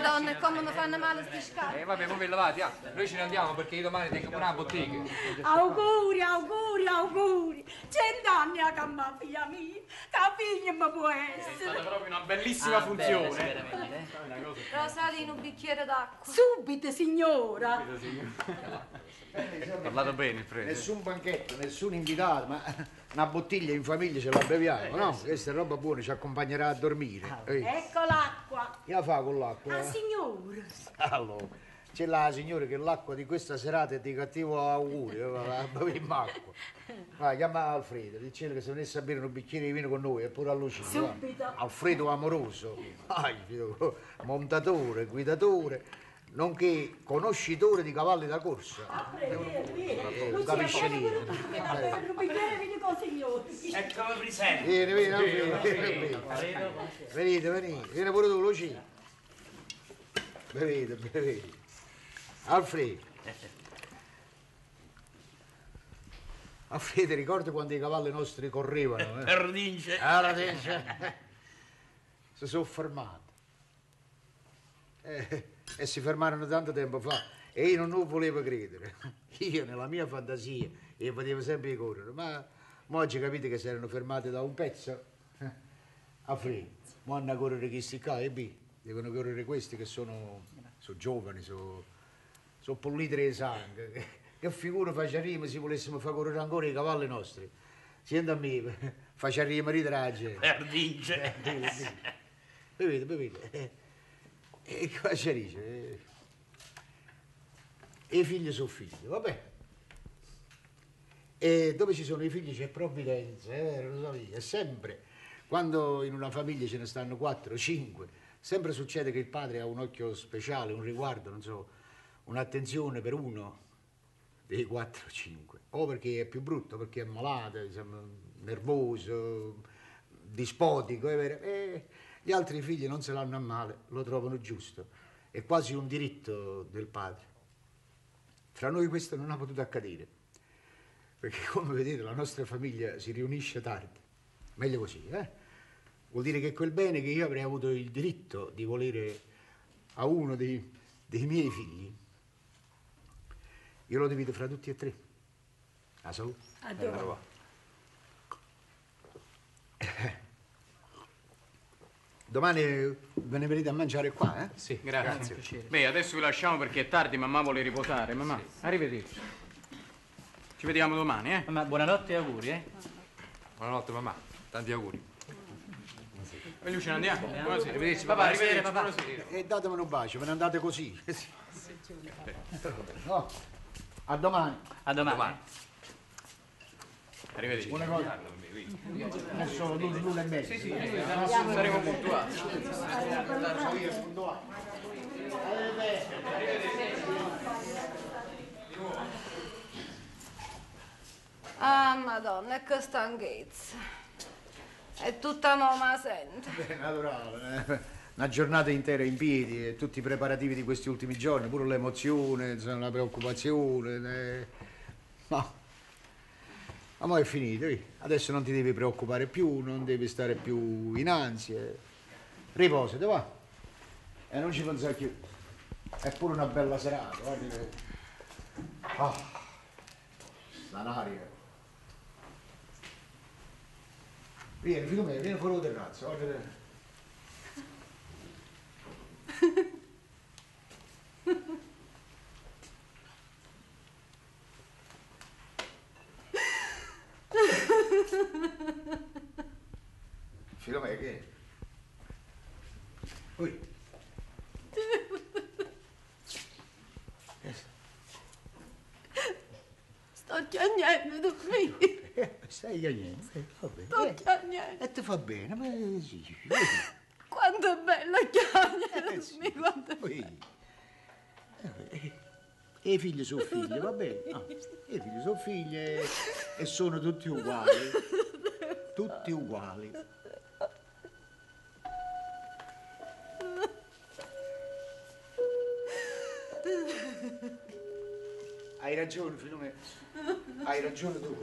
Madonna, e come mi fanno male sti scarpe. Vabbè, come lavati, noi ce ne andiamo perché io domani tengo una bottega. Auguri, auguri, auguri. 100 anni a camma figlia mia, che figlia mi può essere. È stata proprio una bellissima funzione. Veramente. Rosalino, un bicchiere d'acqua. Subito, signora. Ha parlato bene il prete. Nessun banchetto, nessun invitato, ma una bottiglia in famiglia ce la beviamo, no? Questa è roba buona, ci accompagnerà a dormire. Ecco l'acqua. Che la fa con l'acqua? Ah, signora. Allora, c'è la signora che l'acqua di questa serata è di cattivo augurio, va beviamo acqua. Va, chiama Alfredo, dicendo che se venisse a bere un bicchiere di vino con noi, è pure allucino. Subito. Alfredo amoroso, montatore, guidatore, nonché conoscitore di cavalli da corsa. Non capisce niente. Un bicchiere vieni con signori. Eccomi presente. Venite, vieni pure tu, Lucia. Bevete. Alfredo, ricordi quando i cavalli nostri correvano? Perdince. Si sono fermati. E si fermarono tanto tempo fa e io non volevo credere. Io nella mia fantasia e vedevo sempre correre, ma oggi capite che si erano fermati da un pezzo? Alfredo, mo hanno a correre questi qua e devono correre questi che sono giovani, sono pulliti di sangue. Che figura facciamo se volessimo far correre ancora i cavalli nostri? Senta a me, facciamo ridere la gente. Perdince. Bevete. E cosa ci dice? E i figli sono figli, vabbè. E dove ci sono i figli c'è provvidenza, lo sapevi? E sempre, quando in una famiglia ce ne stanno 4 o 5, sempre succede che il padre ha un occhio speciale, un riguardo, non so, un'attenzione per uno dei 4 o 5. O perché è più brutto, perché è malato, insomma, nervoso, dispotico, è vero? E gli altri figli non se l'hanno a male, lo trovano giusto. È quasi un diritto del padre. Fra noi questo non ha potuto accadere, perché come vedete la nostra famiglia si riunisce tardi. Meglio così, Vuol dire che quel bene che io avrei avuto il diritto di volere a uno dei miei figli, io lo divido fra tutti e 3. A salute. Adoro. Domani ve ne venite a mangiare qua, eh? Sì, grazie. Beh, adesso vi lasciamo perché è tardi, mamma vuole riposare. Mamma, arrivederci. Ci vediamo domani, eh? Mamma, buonanotte e auguri, Buonanotte, mamma. Tanti auguri. E Lucia, andiamo? Buonasera. Arrivederci, Papà, arrivederci. papà. Buonasera. E datemelo un bacio, ve ne andate così. No, a domani. A domani. Arrivederci. Buona cosa. Adesso l'una e mezza. Sì, saremo puntuali. Ah, Madonna, e che stanchezza. È tutta nuova, sento. Naturale, una giornata intera in piedi e tutti i preparativi di questi ultimi giorni, pure l'emozione, insomma, la preoccupazione. No. Ma mo' è finito, adesso non ti devi preoccupare più, non devi stare più in ansia. Riposati, va. E non ci pensare più. È pure una bella serata, guardi che... l'aria. Vieni, figlio mio, vieni fuori del terrazzo, guarda. Figlio mio, che è? Ui. Sto piangendo, dormire. Stai piangendo? Vabbè. Sto piangendo. E ti fa bene, ma sì. Quanto è bello piangere, quanto è bello. E i figli sono figli, va bene? No, i figli sono figli e sono tutti uguali. Tutti uguali. Hai ragione, figlio mio. Hai ragione tu.